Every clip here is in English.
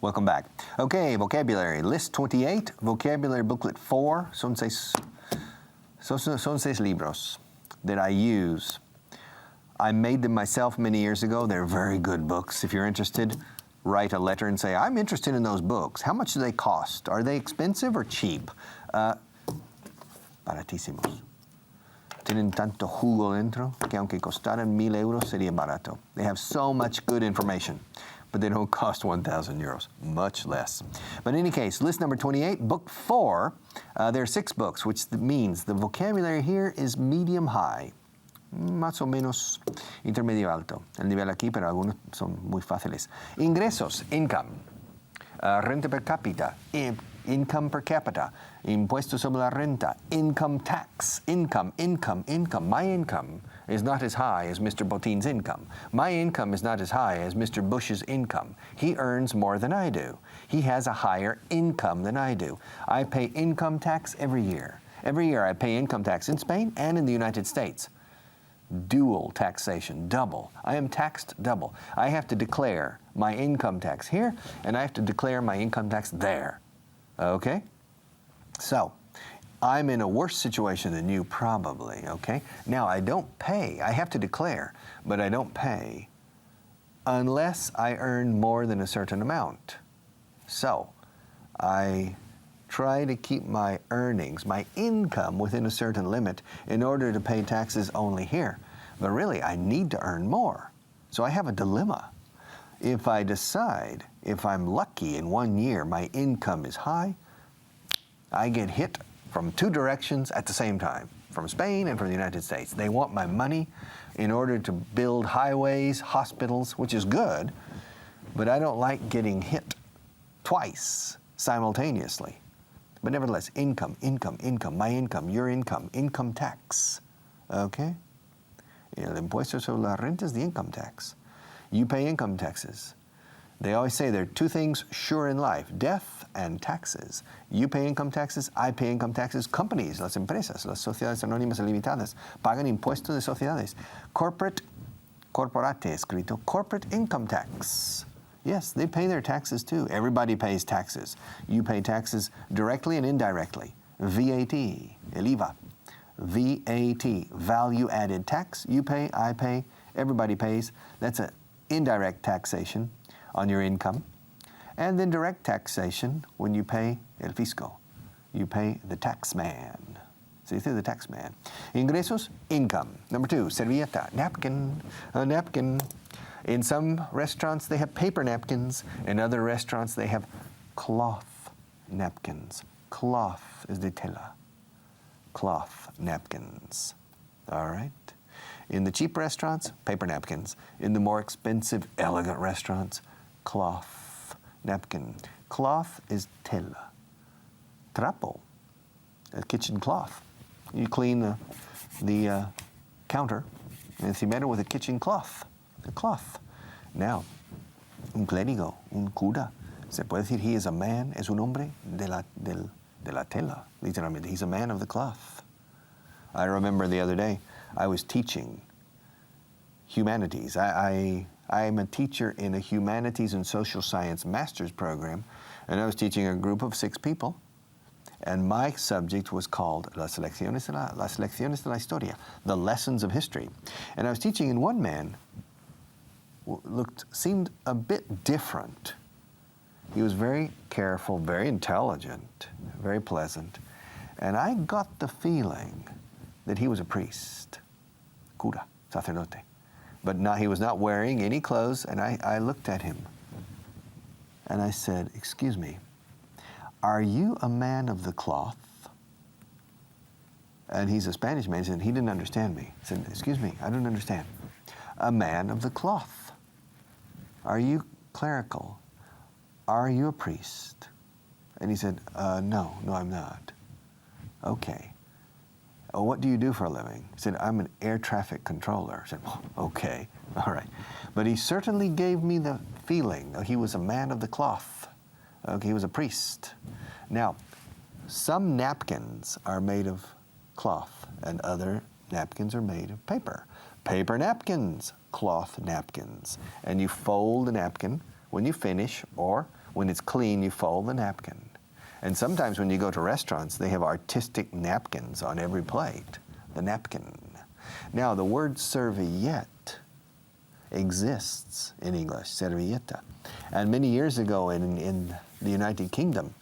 Welcome back. Okay, vocabulary. List 28, vocabulary booklet 4. Son seis libros that I use. I made them myself many years ago. They're very good books. If you're interested, write a letter and say, I'm interested in those books. How much do they cost? Are they expensive or cheap? Baratísimos. Tienen tanto jugo dentro que aunque costaran 1,000 euros sería barato. They have so much good information, but they don't cost 1,000 euros, much less. But in any case, list number 28, book 4. There are 6 books, which means the vocabulary here is medium-high. Más o menos intermedio alto. El nivel aquí, pero algunos son muy fáciles. Ingresos, income. Renta per cápita, income per capita. Impuesto sobre la renta, income tax, income. My income is not as high as Mr. Botin's income. My income is not as high as Mr. Bush's income. He earns more than I do. He has a higher income than I do. I pay income tax every year. Every year I pay income tax in Spain and in the United States. Dual taxation, double. I am taxed double. I have to declare my income tax here, and I have to declare my income tax there. Okay? So, I'm in a worse situation than you probably, okay? Now, I don't pay. I have to declare, but I don't pay unless I earn more than a certain amount. So, I try to keep my earnings, my income within a certain limit in order to pay taxes only here. But really, I need to earn more. So I have a dilemma. If I decide, if I'm lucky in 1 year, my income is high, I get hit from 2 directions at the same time, from Spain and from the United States. They want my money in order to build highways, hospitals, which is good, but I don't like getting hit twice simultaneously. But nevertheless, income, my income, your income tax, okay? El impuesto sobre la renta is the income tax. You pay income taxes. They always say there are 2 things sure in life, death and taxes. You pay income taxes, I pay income taxes. Companies, las empresas, las sociedades anónimas ilimitadas, pagan impuestos de sociedades. Corporate escrito, corporate income tax. Yes, they pay their taxes too. Everybody pays taxes. You pay taxes directly and indirectly. VAT, el IVA. VAT, value added tax. You pay, I pay, everybody pays. That's an indirect taxation on your income. And then direct taxation when you pay el fisco. You pay the tax man. Se dice the tax man. Ingresos, income. Number 2, servilleta, napkin, a napkin. In some restaurants, they have paper napkins. In other restaurants, they have cloth napkins. Cloth is de tela. Cloth napkins. All right? In the cheap restaurants, paper napkins. In the more expensive, elegant restaurants, cloth napkin. Cloth is tela. Trapo, a kitchen cloth. You clean the counter, encimero with a kitchen cloth. The cloth. Now, un clérigo, un cura, se puede decir he is a man, es un hombre de la tela, literalmente. He's a man of the cloth. I remember the other day, I was teaching humanities. I am a teacher in a humanities and social science master's program, and I was teaching a group of 6 people, and my subject was called las lecciones de la historia, the lessons of history. And I was teaching, and one man seemed a bit different. He was very careful, very intelligent, very pleasant. And I got the feeling that he was a priest, cura, sacerdote. But he was not wearing any clothes, and I looked at him. And I said, excuse me, are you a man of the cloth? And he's a Spanish man, and he didn't understand me. He said, excuse me, I don't understand. A man of the cloth. Are you clerical? Are you a priest? And he said, no, I'm not. Okay. Oh, what do you do for a living? He said, I'm an air traffic controller. I said, oh, okay, all right. But he certainly gave me the feeling that he was a man of the cloth. Okay, he was a priest. Now, some napkins are made of cloth, and other napkins are made of paper. Paper napkins, cloth napkins. And you fold the napkin when you finish, or When it's clean, you fold the napkin. And sometimes when you go to restaurants, they have artistic napkins on every plate. The napkin. Now, the word serviette exists in English, servietta. And many years ago in the United Kingdom,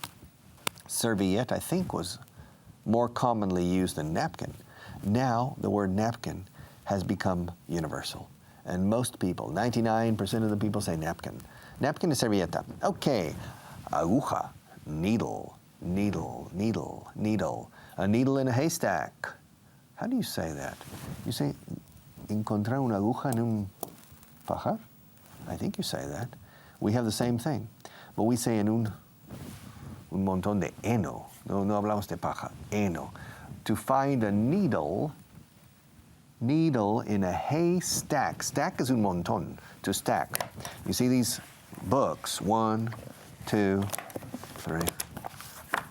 serviette, I think, was more commonly used than napkin. Now, the word napkin has become universal. And most people, 99% of the people say napkin. Napkin is servietta. Okay, aguja, needle, needle, needle, needle. A needle in a haystack. How do you say that? You say, encontrar una aguja en un pajar? I think you say that. We have the same thing. But we say en un montón de heno. No hablamos de paja. Heno. To find a needle in a haystack. Stack is un montón, to stack. You see these books, 1, 2, 3.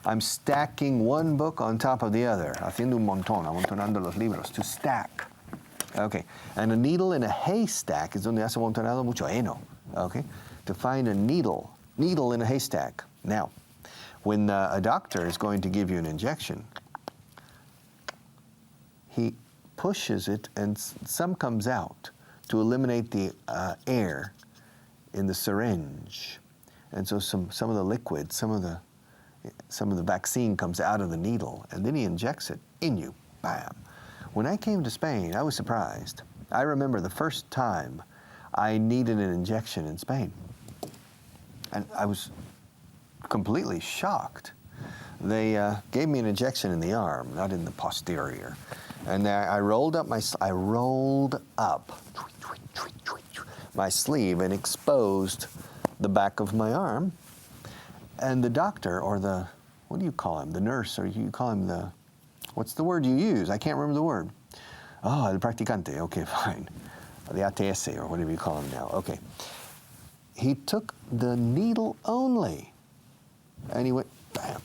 I'm stacking one book on top of the other, haciendo un montón, amontonando los libros, to stack. Okay, and a needle in a haystack is donde has amontonado mucho heno. Okay, to find a needle in a haystack. Now, when a doctor is going to give you an injection, he pushes it and some comes out to eliminate the air in the syringe. And so some of the liquid, some of the vaccine comes out of the needle, and then he injects it in you. Bam. When I came to Spain, I was surprised. I remember the first time I needed an injection in Spain. And I was completely shocked. They gave me an injection in the arm, not in the posterior. And I rolled up my sleeve and exposed the back of my arm. And the doctor, or what do you call him? The nurse, or you call him what's the word you use? I can't remember the word. Oh, el practicante. Okay, fine. The ATS, or whatever you call him now. Okay. He took the needle only, and he went, bam.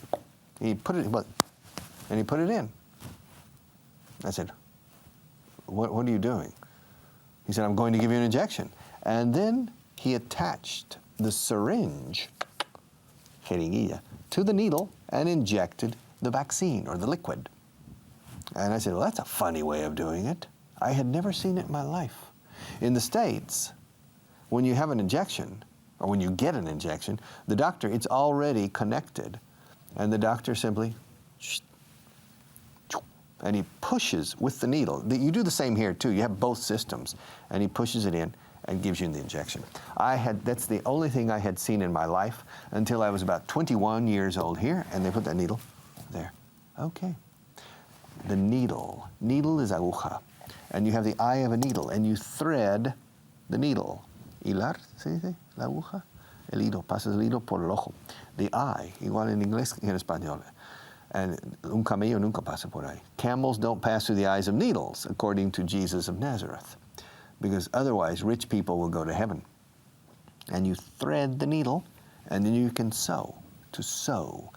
He put it in. I said, what are you doing? He said, I'm going to give you an injection. And then he attached the syringe, jeringuilla, to the needle and injected the vaccine, or the liquid. And I said, well, that's a funny way of doing it. I had never seen it in my life. In the States, when you have an injection, or when you get an injection, the doctor, it's already connected. And the doctor simply, and he pushes with the needle. You do the same here too. You have both systems. And he pushes it in and gives you the injection. That's the only thing I had seen in my life until I was about 21 years old here, and they put that needle there. Okay. The needle is aguja. And you have the eye of a needle, and you thread the needle. Hilar, ¿se dice? La aguja. El hilo, pasas el hilo por el ojo. The eye, igual en inglés que en español. And un camello nunca pasa por ahí. Camels don't pass through the eyes of needles, according to Jesus of Nazareth, because otherwise rich people will go to heaven. And you thread the needle, and then you can sew. To sew.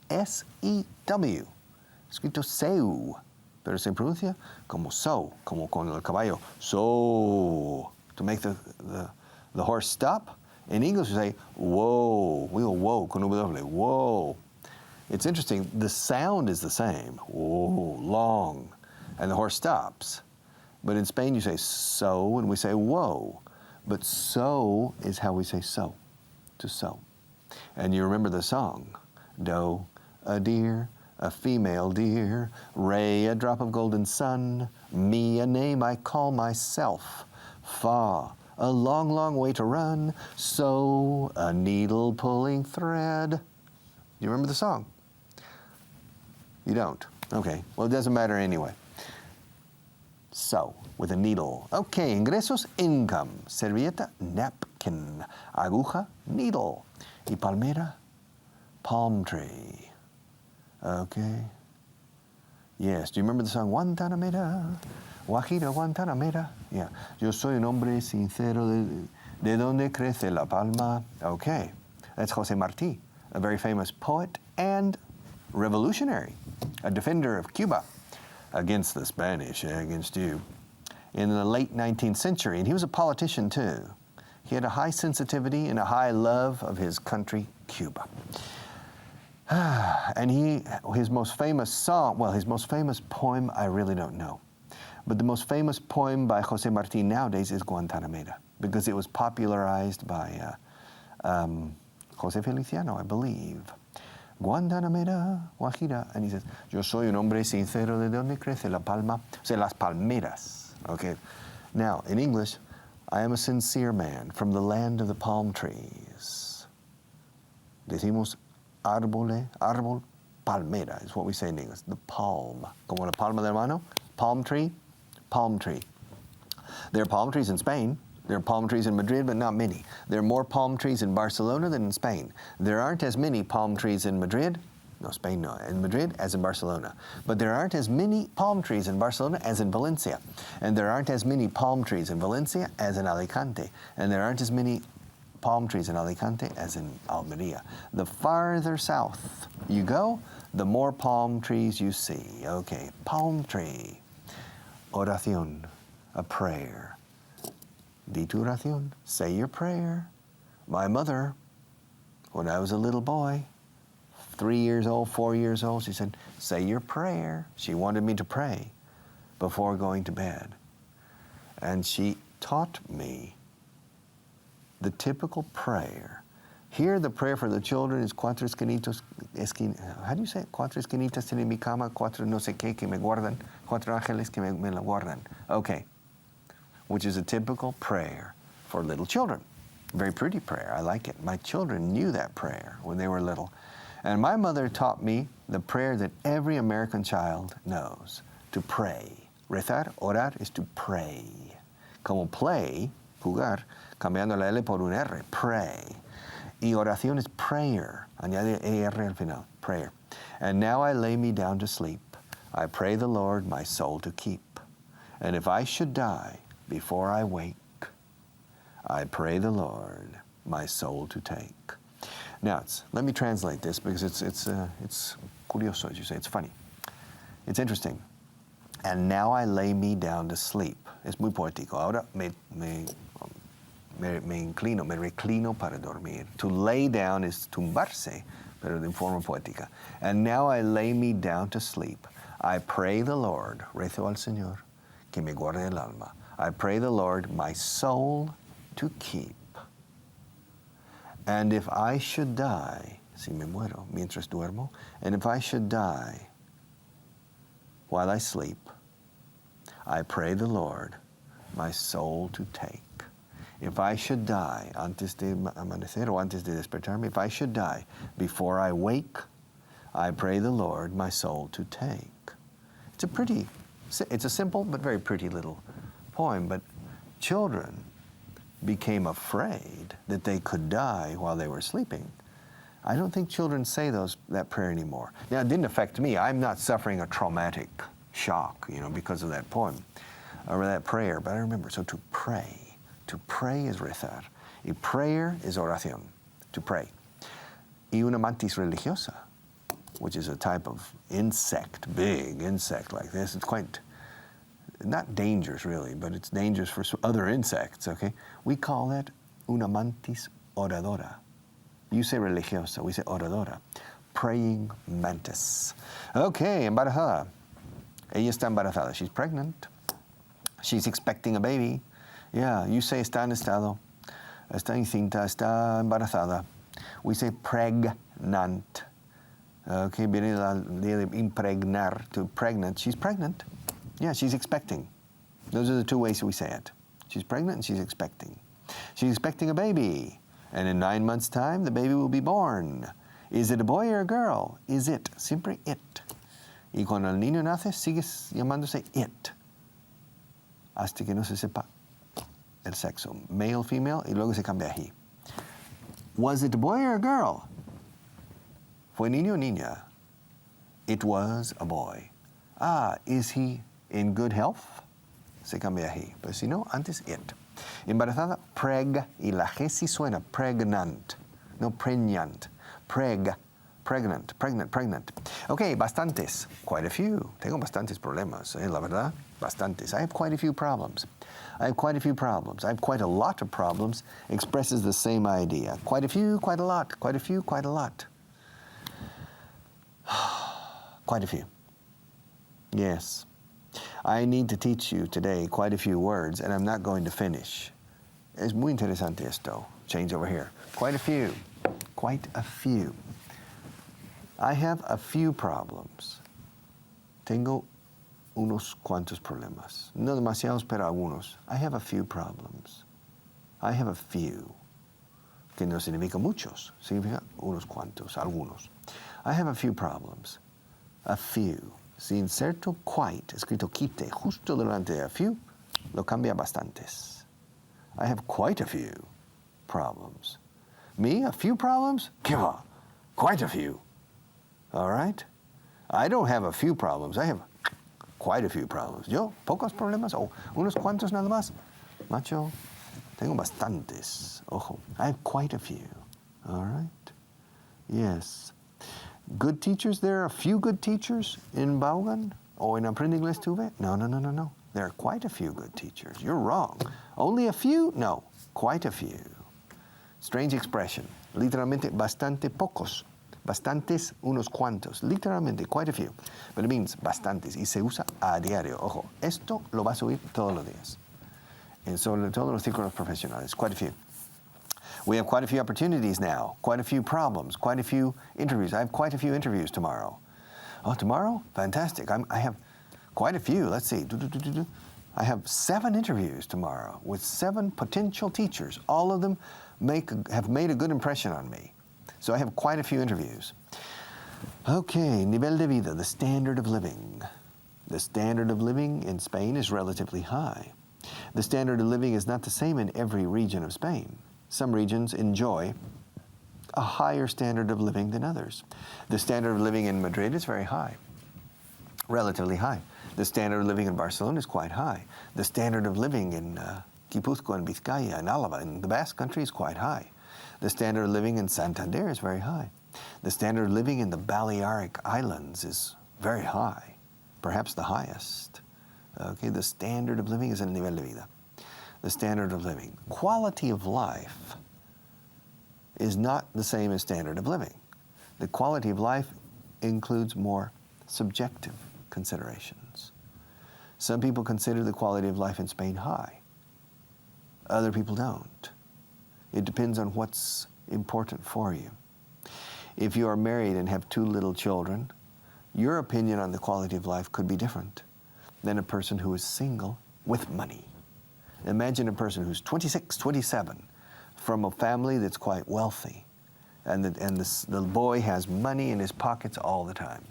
S-E-W. Escrito seu. Pero se pronuncia como sew, como con el caballo. Sew. To make the horse stop. In English, we say, whoa. We go, whoa, con W. Whoa. It's interesting, the sound is the same. Whoa, long. And the horse stops. But in Spain, you say so, and we say whoa. But so is how we say so, to sew. And you remember the song, doe, a deer, a female deer, Ray, a drop of golden sun, me, a name I call myself, fa, a long, long way to run, so, a needle pulling thread. You remember the song? You don't? Okay, well, it doesn't matter anyway. So, with a needle. Okay, ingresos, income. Servilleta, napkin. Aguja, needle. Y palmera, palm tree. Okay. Yes, do you remember the song Guantanamera? Guajira, Guantanamera? Yeah. Yo soy un hombre sincero de donde crece la palma. Okay. That's Jose Marti, a very famous poet and revolutionary, a defender of Cuba against the Spanish, against you, in the late 19th century. And he was a politician too. He had a high sensitivity and a high love of his country, Cuba. And his most famous song, well, his most famous poem, I really don't know. But the most famous poem by Jose Marti nowadays is Guantanamera, because it was popularized by Jose Feliciano, I believe. Guantanamera, Guajira. And he says, yo soy un hombre sincero, de donde crece la palma, o sea, las palmeras. Okay. Now, in English, I am a sincere man from the land of the palm trees. Decimos árbol, palmera is what we say in English. The palm, como la palma de la mano, palm tree, palm tree. There are palm trees in Spain. There are palm trees in Madrid, but not many. There are more palm trees in Barcelona than in Spain. There aren't as many palm trees in Madrid, no, Spain, no, in Madrid as in Barcelona. But there aren't as many palm trees in Barcelona as in Valencia. And there aren't as many palm trees in Valencia as in Alicante. And there aren't as many palm trees in Alicante as in Almería. The farther south you go, the more palm trees you see. Okay, palm tree. Oración, a prayer. Di tu oración, say your prayer. My mother, when I was a little boy, 3 years old, 4 years old, she said, say your prayer. She wanted me to pray before going to bed. And she taught me the typical prayer. Here, the prayer for the children is cuatro esquinitos, how do you say it? Cuatro esquinitas tiene mi cama, cuatro no sé qué que me guardan, cuatro ángeles que me la guardan. Okay, which is a typical prayer for little children. Very pretty prayer, I like it. My children knew that prayer when they were little. And my mother taught me the prayer that every American child knows, to pray. Rezar, orar, is to pray. Como play, jugar, cambiando la L por un R, pray. Y oración is prayer. Añade ER al final, prayer. And now I lay me down to sleep. I pray the Lord my soul to keep. And if I should die before I wake, I pray the Lord my soul to take. Now, let me translate this because it's curioso, as you say. It's funny. It's interesting. And now I lay me down to sleep. Es muy poético. Ahora me reclino para dormir. To lay down is tumbarse, pero de forma poética. And now I lay me down to sleep. I pray the Lord, rezo al Señor, que me guarde el alma. I pray the Lord my soul to keep. And if I should die, si me muero mientras duermo, and if I should die while I sleep, I pray the Lord my soul to take. If I should die antes de amanecer o antes de despertarme, if I should die before I wake, I pray the Lord my soul to take. It's a simple but very pretty little poem, but children became afraid that they could die while they were sleeping. I don't think children say that prayer anymore. Now, it didn't affect me. I'm not suffering a traumatic shock, because of that poem or that prayer, but I remember, so to pray is rezar. Y prayer is oración, to pray. Y una mantis religiosa, which is a type of insect, big insect like this. It's quite, not dangerous really, but it's dangerous for other insects, okay? We call that una mantis oradora. You say religiosa, we say oradora. Praying mantis. Okay, embarazada. Ella está embarazada. She's pregnant. She's expecting a baby. Yeah, you say está en estado. Está encinta, está embarazada. We say pregnant. Okay, viene la idea de impregnar, to pregnant. She's pregnant. Yeah, she's expecting. Those are the two ways we say it. She's pregnant and she's expecting. She's expecting a baby. And in 9 months' time, the baby will be born. Is it a boy or a girl? Is it? Siempre it. Y cuando el niño nace, sigue llamándose it. Hasta que no se sepa el sexo. Male, female, y luego se cambia aquí. Was it a boy or a girl? ¿Fue niño o niña? It was a boy. Is he in good health? Se cambia aquí. Pero si no, antes it. Embarazada, preg, y la G sí suena, pregnant. No pregnant. pregnant. Okay, bastantes, quite a few. Tengo bastantes problemas, la verdad, bastantes. I have quite a few problems. I have quite a few problems. I have quite a lot of problems expresses the same idea. Quite a few, quite a lot. Quite a few, quite a lot. Quite a few. Yes. I need to teach you today quite a few words, and I'm not going to finish. Es muy interesante esto. Change over here. Quite a few. Quite a few. I have a few problems. Tengo unos cuantos problemas. No demasiados, pero algunos. I have a few problems. I have a few. Que no significa muchos. Significa unos cuantos, algunos. I have a few problems. A few. Si inserto quite, escrito quite, justo delante de a few, lo cambia bastantes. I have quite a few problems. Me, a few problems? ¿Qué va? Quite a few. All right? I don't have a few problems. I have quite a few problems. Yo, pocos problemas, o unos cuantos nada más. Macho, tengo bastantes. Ojo, I have quite a few. All right? Yes. Good teachers, there are a few good teachers in Vaughan or in Aprender Inglés Tuve? No. There are quite a few good teachers. You're wrong. Only a few? No, quite a few. Strange expression. Literalmente, bastante pocos. Bastantes, unos cuantos. Literalmente, quite a few. But it means bastantes. Y se usa a diario. Ojo, esto lo vas a oír todos los días. And sobre todo en los círculos profesionales. Quite a few. We have quite a few opportunities now. Quite a few problems. Quite a few interviews. I have quite a few interviews tomorrow. Oh, tomorrow? Fantastic. I have quite a few. Let's see. I have 7 interviews tomorrow with 7 potential teachers. All of them have made a good impression on me. So I have quite a few interviews. Okay, nivel de vida, the standard of living. The standard of living in Spain is relatively high. The standard of living is not the same in every region of Spain. Some regions enjoy a higher standard of living than others. The standard of living in Madrid is very high, relatively high. The standard of living in Barcelona is quite high. The standard of living in Guipúzcoa and Vizcaya and Álava in the Basque Country is quite high. The standard of living in Santander is very high. The standard of living in the Balearic Islands is very high, perhaps the highest. Okay, the standard of living is el nivel de vida. The standard of living. Quality of life is not the same as standard of living. The quality of life includes more subjective considerations. Some people consider the quality of life in Spain high. Other people don't. It depends on what's important for you. If you are married and have 2 little children, your opinion on the quality of life could be different than a person who is single with money. Imagine a person who's 26, 27, from a family that's quite wealthy, and the boy has money in his pockets all the time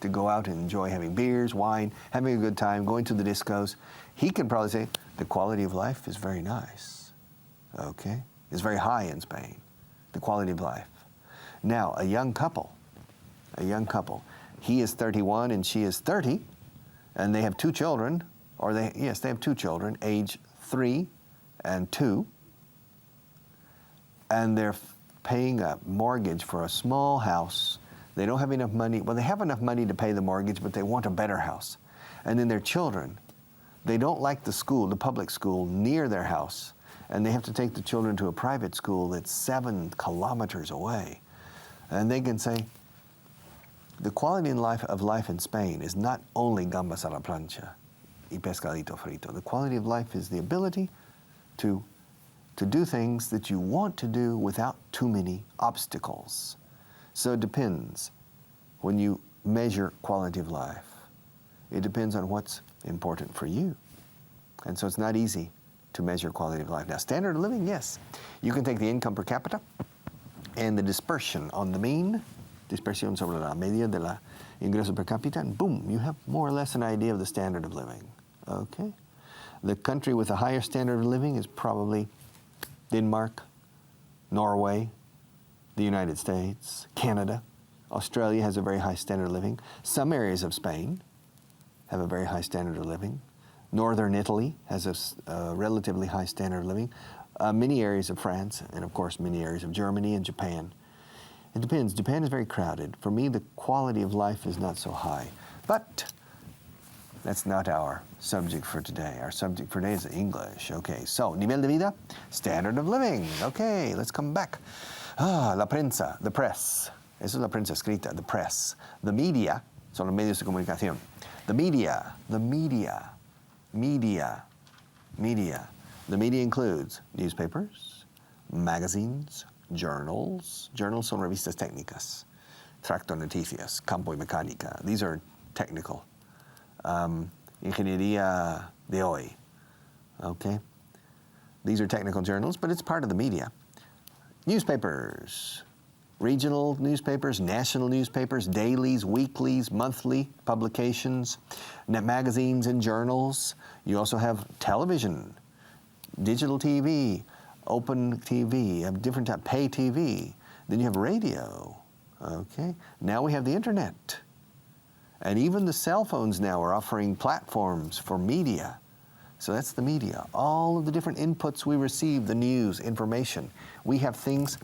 to go out and enjoy having beers, wine, having a good time, going to the discos. He can probably say, the quality of life is very nice, okay? It's very high in Spain, the quality of life. Now, a young couple, he is 31 and she is 30, and they have 2 children, they have 2 children, age 3 and 2, and they're paying a mortgage for a small house. They don't have enough money. Well, they have enough money to pay the mortgage, but they want a better house. And then their children, they don't like the school, the public school, near their house, and they have to take the children to a private school that's 7 kilometers away. And they can say, the quality of life in Spain is not only gambas a la plancha y pescadito frito. The quality of life is the ability to do things that you want to do without too many obstacles. So it depends when you measure quality of life. It depends on what's important for you. And so it's not easy to measure quality of life. Now, standard of living, yes. You can take the income per capita and the dispersion on the mean, dispersión sobre la media de la ingreso per capita, and boom, you have more or less an idea of the standard of living. Okay? The country with a higher standard of living is probably Denmark, Norway, the United States, Canada. Australia has a very high standard of living. Some areas of Spain have a very high standard of living. Northern Italy has a relatively high standard of living. Many areas of France, and of course many areas of Germany and Japan. It depends. Japan is very crowded. For me, the quality of life is not so high. But that's not our subject for today. Our subject for today is English. Okay, so, nivel de vida, standard of living. Okay, let's come back. La prensa, the press. Eso es la prensa escrita, the press. The media, son los medios de comunicación. The media. The media includes newspapers, magazines, journals. Journals son revistas técnicas. Tracto noticias, campo y mecánica. These are technical. Ingeniería de hoy. Okay? These are technical journals, but it's part of the media. Newspapers. Regional newspapers, national newspapers, dailies, weeklies, monthly publications, magazines and journals. You also have television, digital TV, open TV, different type, pay TV. Then you have radio. Okay? Now we have the internet. And even the cell phones now are offering platforms for media. So that's the media. All of the different inputs we receive, the news, information. We have things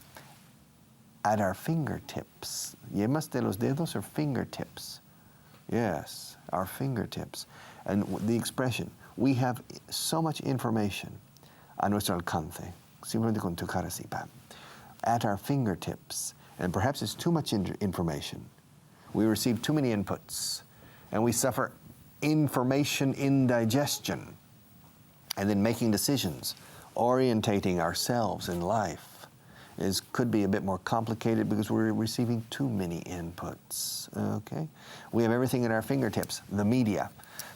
at our fingertips. Yemas de los dedos are fingertips. Yes, our fingertips. And the expression, we have so much information a nuestro alcance. Simplemente con tocar así, pam. At our fingertips. And perhaps it's too much information. We receive too many inputs. And we suffer information indigestion. And then making decisions, orientating ourselves in life could be a bit more complicated because we're receiving too many inputs, okay? We have everything at our fingertips. The media.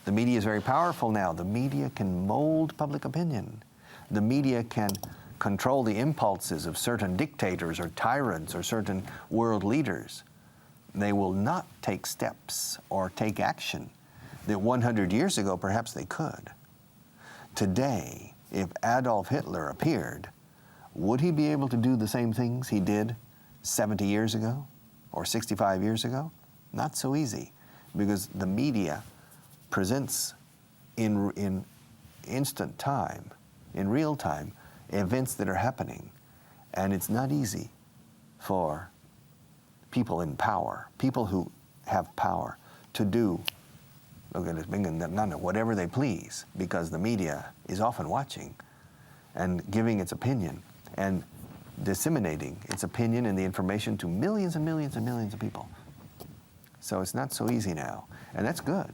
The media is very powerful now. The media can mold public opinion. The media can control the impulses of certain dictators or tyrants or certain world leaders. They will not take steps or take action that 100 years ago perhaps they could. Today, if Adolf Hitler appeared, would he be able to do the same things he did 70 years ago or 65 years ago? Not so easy, because the media presents in instant time, in real time, events that are happening. And it's not easy for people in power, people who have power, to do whatever they please, because the media is often watching and giving its opinion and disseminating its opinion and the information to millions and millions and millions of people. So it's not so easy now, and that's good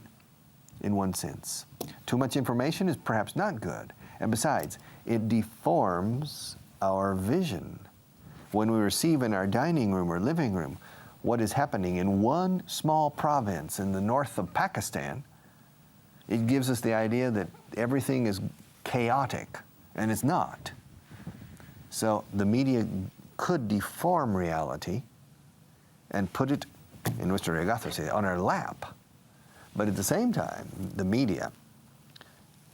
in one sense. Too much information is perhaps not good, and besides, it deforms our vision. When we receive in our dining room or living room what is happening in one small province in the north of Pakistan, it gives us the idea that everything is chaotic, and it's not. So the media could deform reality and put it in nuestro regazo, on our lap. But at the same time, the media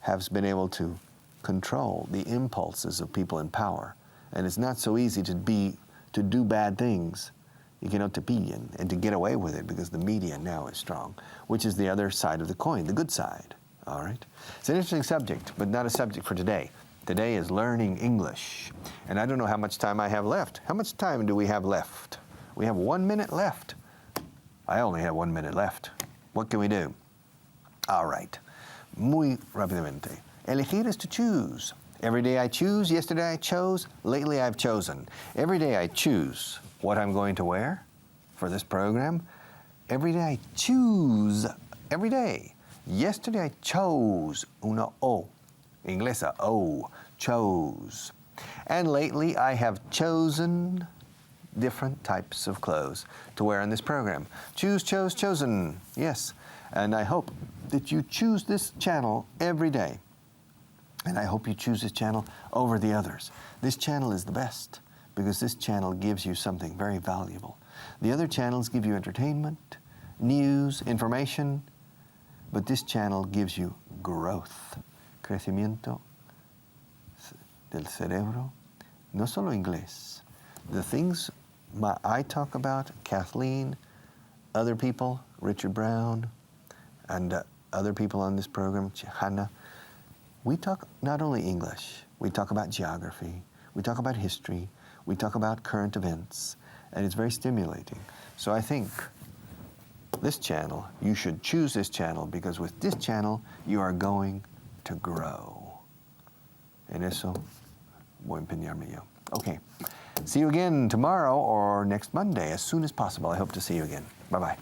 has been able to control the impulses of people in power. And it's not so easy to do bad things, and to get away with it, because the media now is strong, which is the other side of the coin, the good side. All right? It's an interesting subject, but not a subject for today. Today is learning English. And I don't know how much time I have left. How much time do we have left? We have 1 minute left. I only have 1 minute left. What can we do? All right. Muy rápidamente. Elegir is to choose. Every day I choose. Yesterday I chose. Lately I've chosen. Every day I choose what I'm going to wear for this program. Every day I choose. Every day. Yesterday I chose una O. Inglesa, O, chose. And lately I have chosen different types of clothes to wear on this program. Choose, chose, chosen. Yes. And I hope that you choose this channel every day. And I hope you choose this channel over the others. This channel is the best because this channel gives you something very valuable. The other channels give you entertainment, news, information, but this channel gives you growth. Crecimiento del cerebro, no solo inglés. The things I talk about, Kathleen, other people, Richard Brown, and other people on this program, Hannah, we talk not only English, we talk about geography, we talk about history, we talk about current events, and it's very stimulating. So I think this channel, you should choose this channel because with this channel, you are going to grow. En eso voy a empeñarme yo. Okay. See you again tomorrow or next Monday as soon as possible. I hope to see you again. Bye-bye.